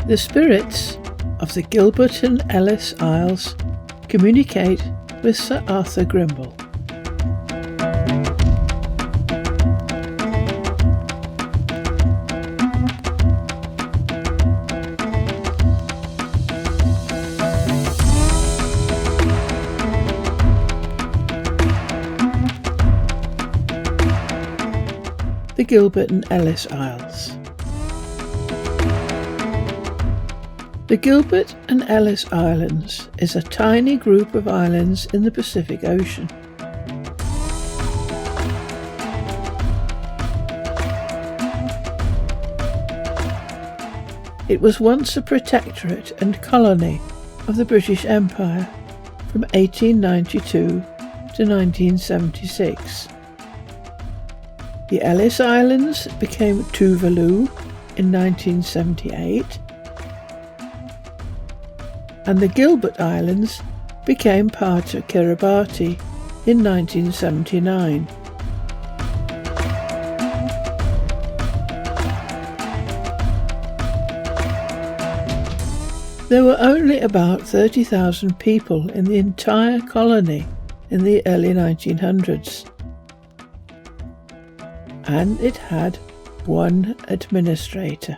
The spirits of the Gilbert and Ellice Isles communicate with Sir Arthur Grimble. The Gilbert and Ellice Isles. The Gilbert and Ellice Islands is a tiny group of islands in the Pacific Ocean. It was once a protectorate and colony of the British Empire from 1892 to 1976. The Ellice Islands became Tuvalu in 1978, and the Gilbert Islands became part of Kiribati in 1979. There were only about 30,000 people in the entire colony in the early 1900s, and it had one administrator.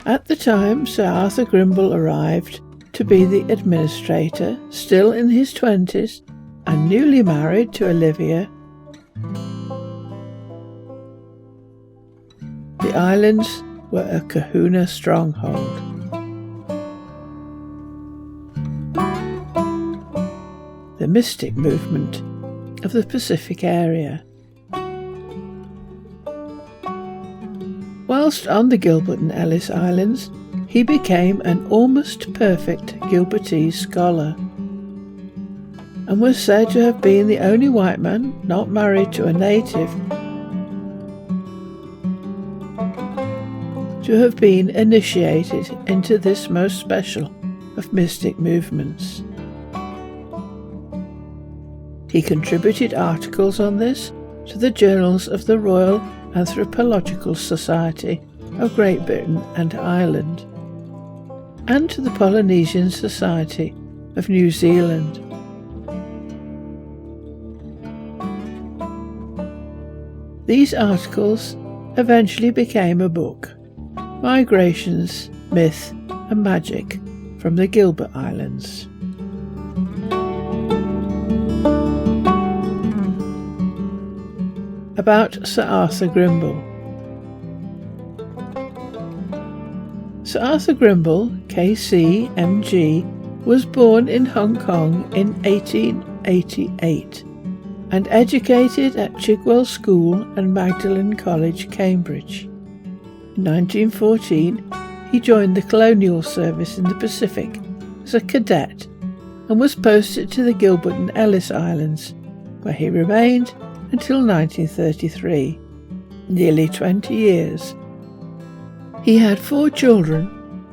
At the time Sir Arthur Grimble arrived to be the administrator, still in his 20s and newly married to Olivia, the islands were a Kahuna stronghold. The mystic movement of the Pacific area. Whilst on the Gilbert and Ellice Islands, he became an almost perfect Gilbertese scholar, and was said to have been the only white man not married to a native to have been initiated into this most special of mystic movements. He contributed articles on this to the journals of the Royal Anthropological Society of Great Britain and Ireland, and to the Polynesian Society of New Zealand. These articles eventually became a book, Migrations, Myth and Magic from the Gilbert Islands. About Sir Arthur Grimble. Sir Arthur Grimble, KC MG, was born in Hong Kong in 1888 and educated at Chigwell School and Magdalen College, Cambridge. In 1914, he joined the colonial service in the Pacific as a cadet and was posted to the Gilbert and Ellice Islands, where he remained until 1933, nearly 20 years. He had 4 children,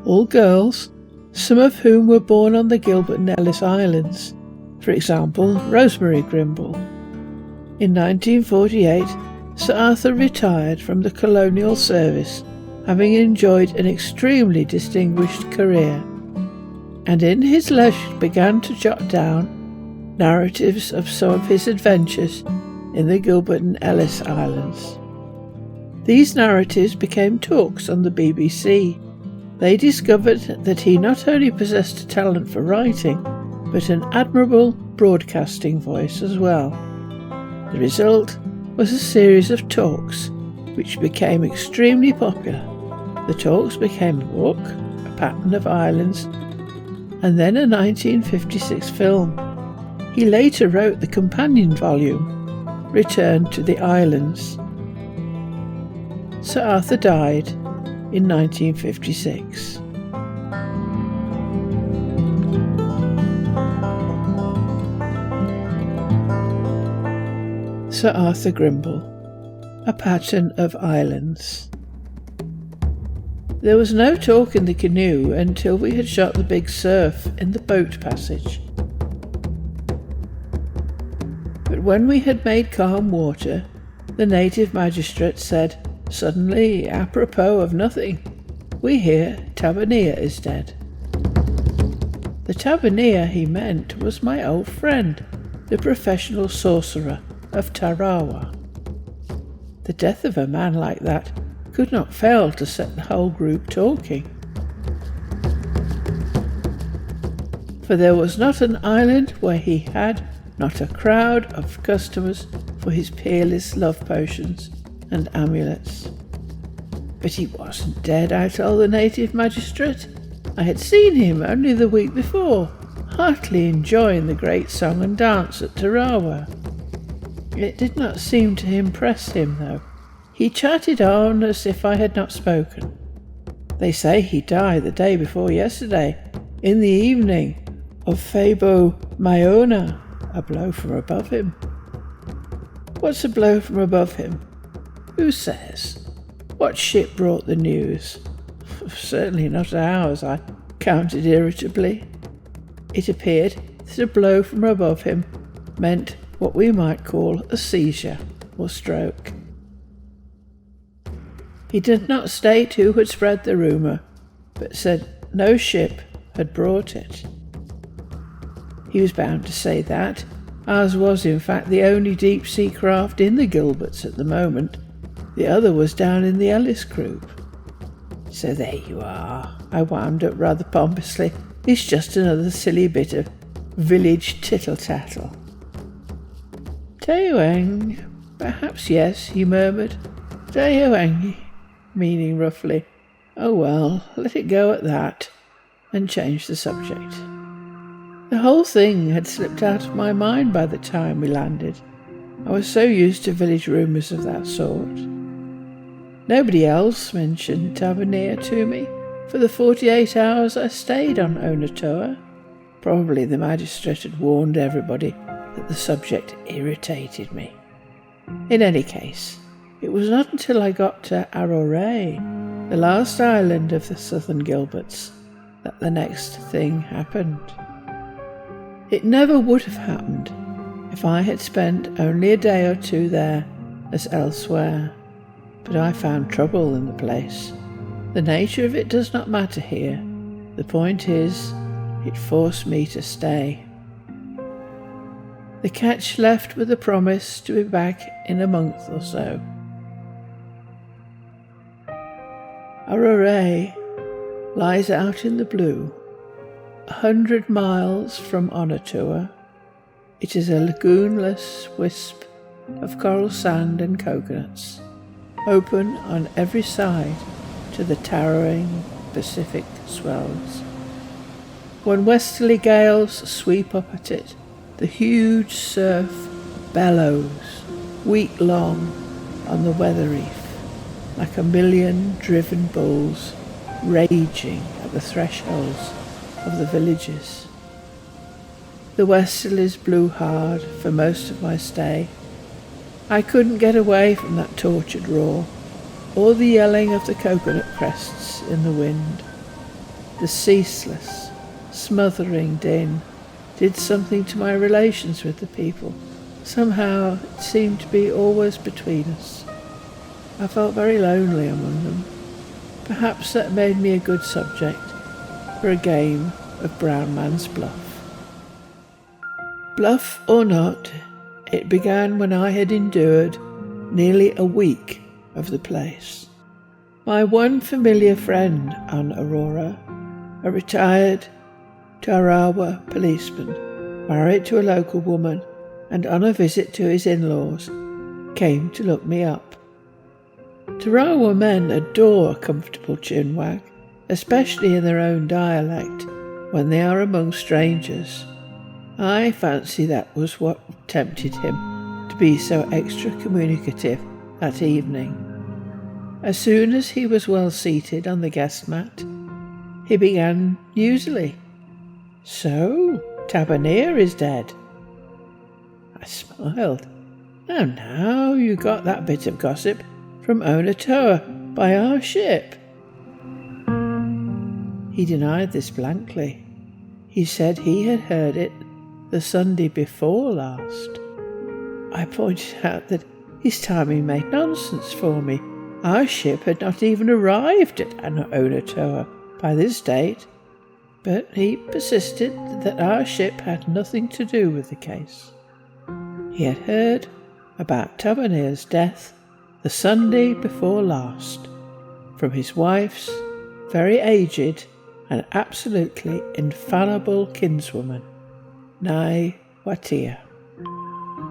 all girls, some of whom were born on the Gilbert and Ellice Islands, for example, Rosemary Grimble. In 1948, Sir Arthur retired from the colonial service, having enjoyed an extremely distinguished career, and in his leisure began to jot down narratives of some of his adventures in the Gilbert and Ellice Islands. These narratives became talks on the BBC. They discovered that he not only possessed a talent for writing, but an admirable broadcasting voice as well. The result was a series of talks, which became extremely popular. The talks became a book, A Pattern of Islands, and then a 1956 film. He later wrote the companion volume, Return to the Islands. Sir Arthur died in 1956. Sir Arthur Grimble, A Pattern of Islands. There was no talk in the canoe until we had shot the big surf in the boat passage. But when we had made calm water, the native magistrate said, Suddenly, apropos of nothing, we hear Tavernier is dead. The Tavernier he meant was my old friend, the professional sorcerer of Tarawa. The death of a man like that could not fail to set the whole group talking. For there was not an island where he had not a crowd of customers for his peerless love potions and amulets. But he wasn't dead, I told the native magistrate. I had seen him only the week before, heartily enjoying the great song and dance at Tarawa. It did not seem to impress him, though. He chatted on as if I had not spoken. They say he died the day before yesterday, in the evening, of Fabo Maiona, a blow from above him. What's a blow from above him? Who says? What ship brought the news? Certainly not ours, I countered irritably. It appeared that a blow from above him meant what we might call a seizure or stroke. He did not state who had spread the rumour, but said no ship had brought it. He was bound to say that, ours was in fact the only deep-sea craft in the Gilberts at the moment. The other was down in the Ellice group. So there you are, I wound up rather pompously. It's just another silly bit of village tittle-tattle. Taoang, perhaps yes, he murmured. Taoang, meaning roughly, oh well, let it go at that, and changed the subject. The whole thing had slipped out of my mind by the time we landed. I was so used to village rumours of that sort. Nobody else mentioned Tavernier to me for the 48 hours I stayed on Onatoa. Probably the magistrate had warned everybody that the subject irritated me. In any case, it was not until I got to Arore, the last island of the southern Gilberts, that the next thing happened. It never would have happened if I had spent only a day or two there as elsewhere, but I found trouble in the place. The nature of it does not matter here. The point is, it forced me to stay. The catch left with a promise to be back in a month or so. Arore lies out in the blue, 100 miles from Onatoa. It is a lagoonless wisp of coral sand and coconuts, open on every side to the towering Pacific swells. When westerly gales sweep up at it, the huge surf bellows week-long on the weather reef, like a million driven bulls raging at the thresholds of the villages. The westerlies blew hard for most of my stay. I couldn't get away from that tortured roar, or the yelling of the coconut crests in the wind. The ceaseless, smothering din did something to my relations with the people. Somehow it seemed to be always between us. I felt very lonely among them. Perhaps that made me a good subject for a game of brown man's bluff. Bluff or not, it began when I had endured nearly a week of the place. My one familiar friend on Aurora, a retired Tarawa policeman, married to a local woman and on a visit to his in-laws, came to look me up. Tarawa men adore a comfortable chinwag, especially in their own dialect, when they are among strangers. I fancy that was what tempted him to be so extra communicative that evening. As soon as he was well seated on the guest mat, he began musily. So, Tavernier is dead. I smiled. Now, you got that bit of gossip from Onatoa by our ship. He denied this blankly. He said he had heard it the Sunday before last. I pointed out that his timing made nonsense for me, Our ship had not even arrived at Onatoa by this date, but he persisted that our ship had nothing to do with the case. He had heard about Taberna's death the Sunday before last from his wife's very aged and absolutely infallible kinswoman, Nai Watia.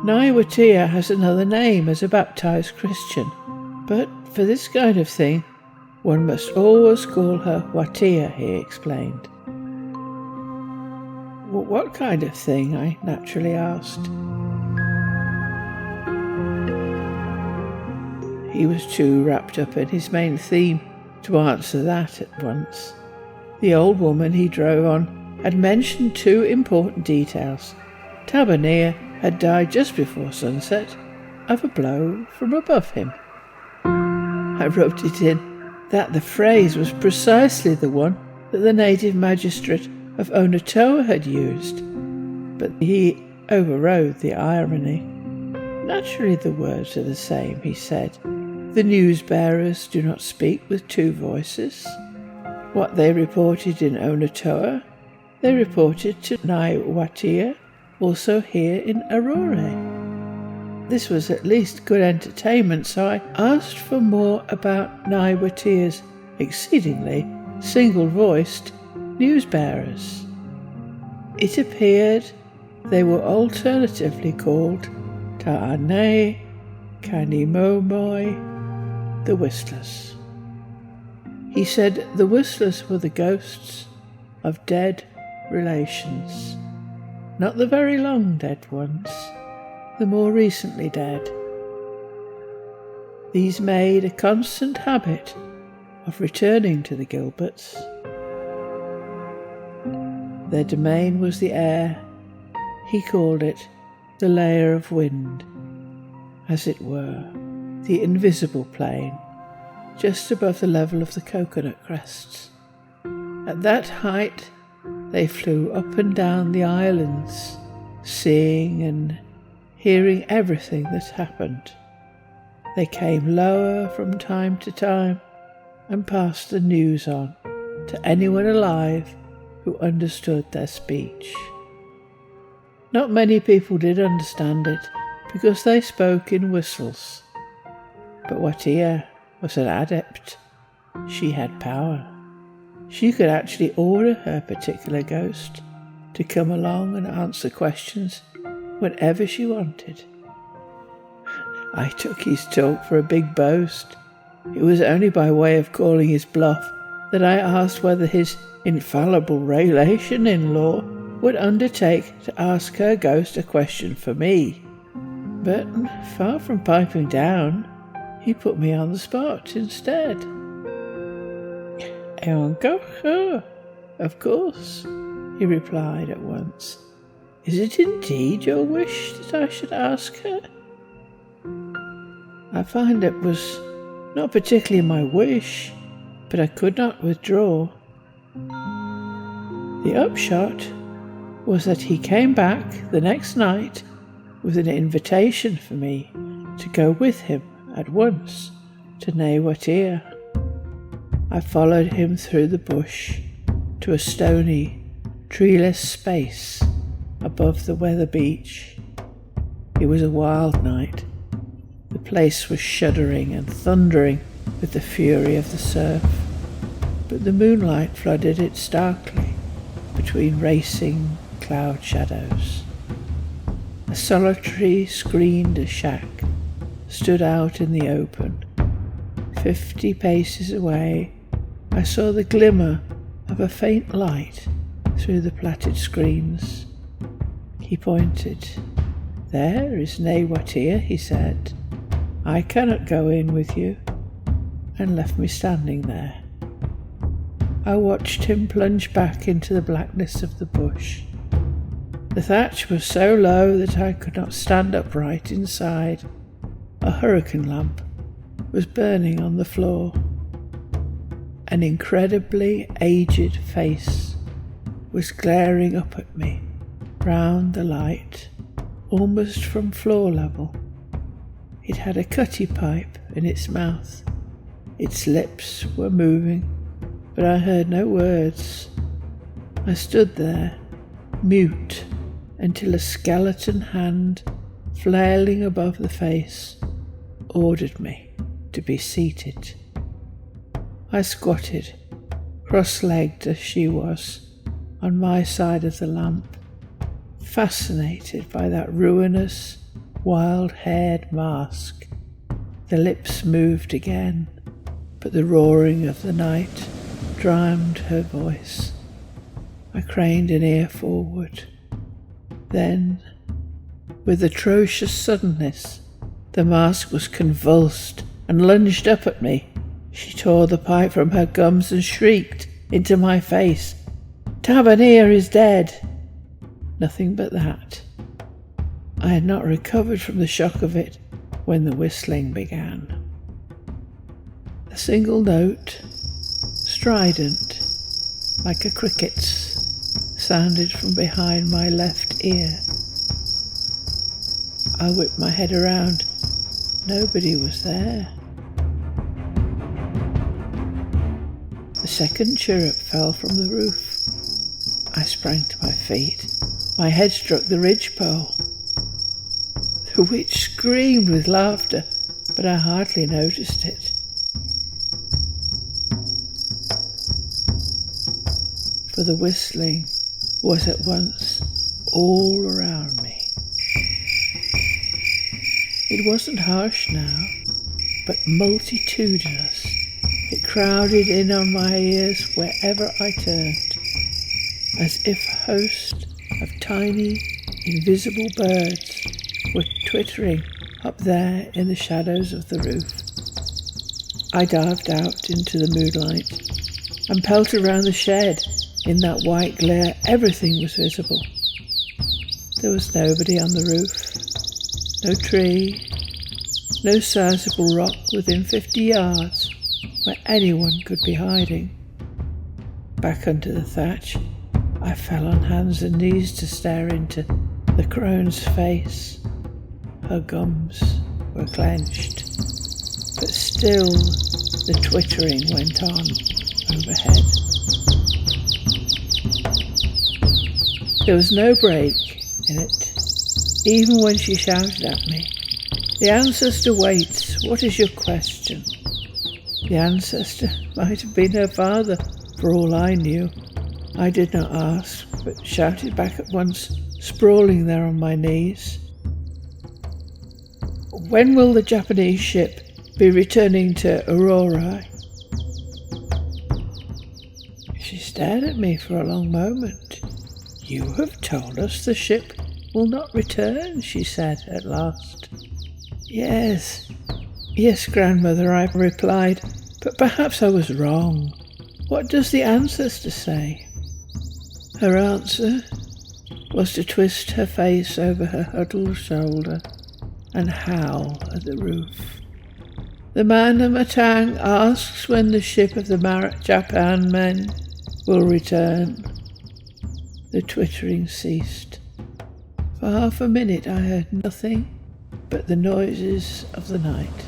Nai Watia has another name as a baptized Christian, but for this kind of thing one must always call her Watia, he explained. What kind of thing? I naturally asked. He was too wrapped up in his main theme to answer that at once. The old woman he drove on had mentioned two important details. Taberna had died just before sunset of a blow from above him. I rubbed it in that the phrase was precisely the one that the native magistrate of Onatoa had used, but he overrode the irony. Naturally the words are the same, he said. The news-bearers do not speak with two voices. What they reported in Onatoa, they reported to Nai Watia, also here in Aurora. This was at least good entertainment, so I asked for more about Nai Watia's exceedingly single-voiced news-bearers. It appeared they were alternatively called Ta'ane, Kanimomoi, the Whistlers. He said the Whistlers were the ghosts of dead relations, not the very long dead ones, the more recently dead. These made a constant habit of returning to the Gilberts. Their domain was the air. He called it the layer of wind, as it were, the invisible plain, just above the level of the coconut crests. At that height they flew up and down the islands, seeing and hearing everything that happened. They came lower from time to time and passed the news on to anyone alive who understood their speech. Not many people did understand it because they spoke in whistles, but Watia was an adept. She had power. She could actually order her particular ghost to come along and answer questions whenever she wanted. I took his talk for a big boast. It was only by way of calling his bluff that I asked whether his infallible relation-in-law would undertake to ask her ghost a question for me. But far from piping down, he put me on the spot instead. Of course, he replied at once. Is it indeed your wish that I should ask her? I find it was not particularly my wish, but I could not withdraw. The upshot was that he came back the next night with an invitation for me to go with him at once to Nai Watia. I followed him through the bush to a stony, treeless space above the weather beach. It was a wild night. The place was shuddering and thundering with the fury of the surf, but the moonlight flooded it starkly between racing cloud shadows. A solitary screened shack stood out in the open. 50 paces away, I saw the glimmer of a faint light through the plaited screens. He pointed. There is Nai Watia, he said. I cannot go in with you, and left me standing there. I watched him plunge back into the blackness of the bush. The thatch was so low that I could not stand upright inside. A hurricane lamp was burning on the floor. An incredibly aged face was glaring up at me round the light, almost from floor level. It had a cutty pipe in its mouth, Its lips were moving, but I heard no words. I stood there, mute, until a skeleton hand, flailing above the face, ordered me to be seated. I squatted, cross-legged as she was, on my side of the lamp, fascinated by that ruinous, wild-haired mask. The lips moved again, but the roaring of the night drowned her voice. I craned an ear forward. Then, with atrocious suddenness, the mask was convulsed and lunged up at me. She tore the pipe from her gums and shrieked into my face, "Tavernier is dead!" Nothing but that. I had not recovered from the shock of it when the whistling began. A single note, strident, like a cricket's, sounded from behind my left ear. I whipped my head around. Nobody was there. The second chirrup fell from the roof. I sprang to my feet. My head struck the ridgepole. The witch screamed with laughter, but I hardly noticed it. For the whistling was at once all around me. It wasn't harsh now, but multitudinous. It crowded in on my ears wherever I turned, as if a host of tiny, invisible birds were twittering up there in the shadows of the roof. I dived out into the moonlight and pelted around the shed. In that white glare, everything was visible. There was nobody on the roof, no tree, no sizable rock within 50 yards where anyone could be hiding. Back under the thatch, I fell on hands and knees to stare into the crone's face. Her gums were clenched, but still the twittering went on overhead. There was no break in it, even when she shouted at me, "The ancestor waits. What is your question?" The ancestor might have been her father, for all I knew. I did not ask, but shouted back at once, sprawling there on my knees. "When will the Japanese ship be returning to Aurora?" She stared at me for a long moment. "You have told us the ship will not return," she said at last. Yes, grandmother," I replied, "but perhaps I was wrong. What does the ancestor say?" Her answer was to twist her face over her huddled shoulder and howl at the roof. "The man of Matang asks when the ship of the Japan men will return." The twittering ceased. For half a minute I heard nothing but the noises of the night.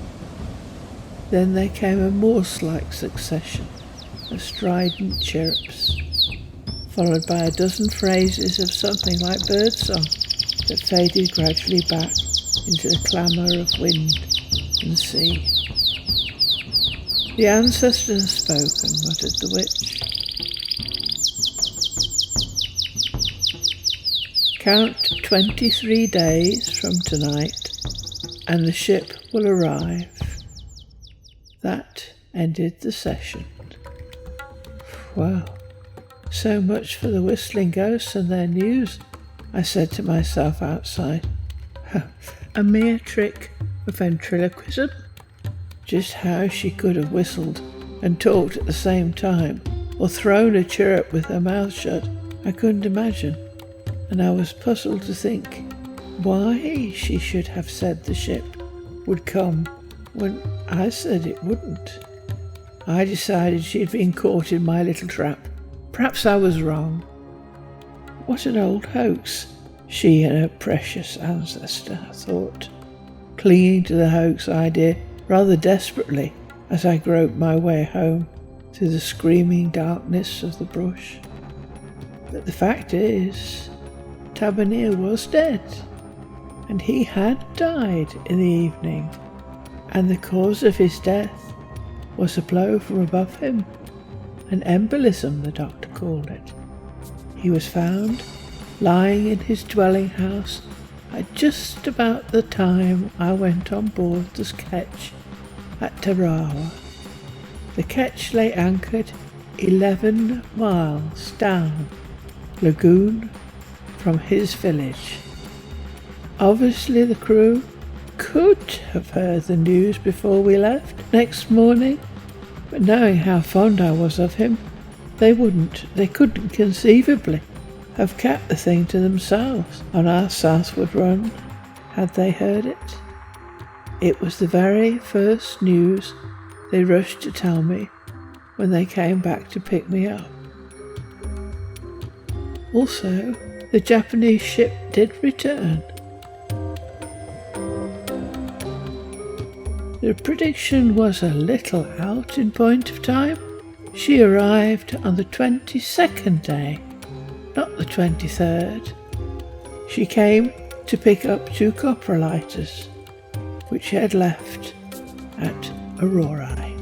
Then there came a Morse-like succession of strident chirrups, followed by a dozen phrases of something like birdsong that faded gradually back into the clamour of wind and sea. "The ancestor has spoken," muttered the witch. "Count 23 days from tonight, and the ship will arrive." That ended the session. Well, so much for the whistling ghosts and their news, I said to myself outside. A mere trick of ventriloquism? Just how she could have whistled and talked at the same time, or thrown a chirrup with her mouth shut, I couldn't imagine. And I was puzzled to think why she should have said the ship would come when I said it wouldn't. I decided she'd been caught in my little trap. Perhaps I was wrong. What an old hoax, she and her precious ancestor, I thought, clinging to the hoax idea rather desperately as I groped my way home through the screaming darkness of the brush. But the fact is, Tavernier was dead, and he had died in the evening, and the cause of his death was a blow from above him, an embolism the doctor called it. He was found lying in his dwelling house at just about the time I went on board the ketch at Tarawa. The ketch lay anchored 11 miles down Lagoon from his village. Obviously the crew could have heard the news before we left next morning, but knowing how fond I was of him, they couldn't conceivably have kept the thing to themselves on our southward run had they heard it. It was the very first news they rushed to tell me when they came back to pick me up. Also, the Japanese ship did return. The prediction was a little out in point of time. She arrived on the 22nd day, not the 23rd. She came to pick up 2 coprolites, which she had left at Aurora.